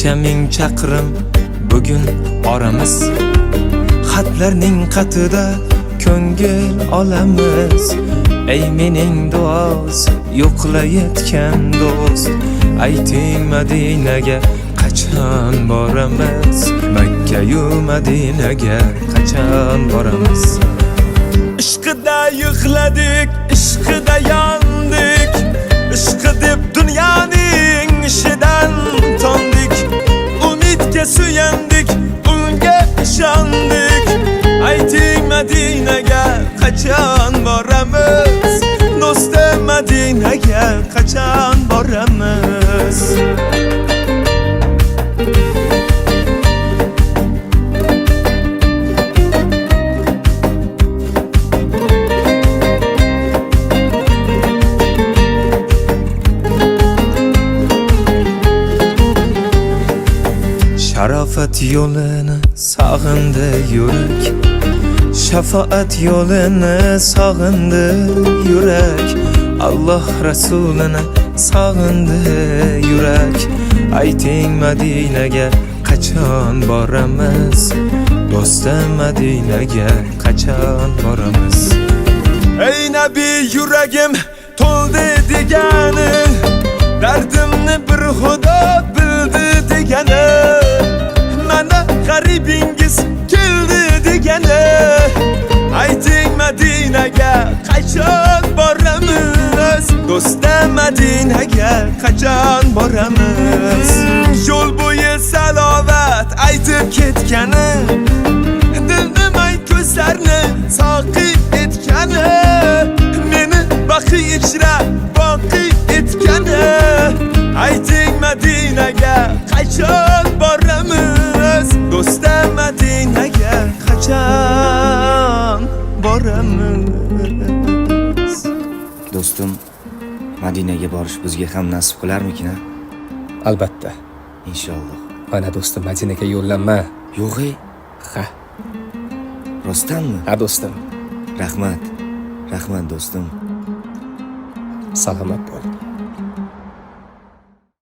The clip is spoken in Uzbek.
necha ming chaqirim bugun oramiz. Xatlarning qatida ko'ngil olamiz. Ey mening do'st, yo'qlayotgan do'st, ayting Madinaga qachon boramiz? Makka-yu Madinaga qachon boramiz? Ishqida yig'ladik, ishqida yandik, ishqi deb dunyoning ishidan tondik. Umidga suyandik, unga ishondik. Ayting Madinaga qachon boramiz? Do'stim Madinaga qachon boramiz? Sharofat yo'lini sog'indi yurak, shafaat yo'lini sog'indi yurak, Alloh rasulini sog'indi yurak. Ayting Madinaga qachon boramiz? Do'stim Madinaga qachon boramiz? Ey nabiy, yuragim to'ldi degani, dardimni bir xudo bildi degani, mana g'aribingiz keldi degani. Ayting Madinaga qachon boramiz? Do'stim Madinaga qachon boramiz? Yo'l bo'yi salovat aytib ketgani, dilni may ko'zlarni soqi etgani, meni baxi ichra boqi etgani. Ayting Madinaga qachon boramiz? Do'stim Madinaga qachon boramiz? Do'stim, Madinaga borish bizga ham nasib qilarmikin? Albatta. Inshaalloh. Mana do'stim, Madinaga yo'llanma. Yo'g'e? Ha. Rostdanmi? Ha do'stim. Rahmat. Rahmat do'stim. Salomat bo'l.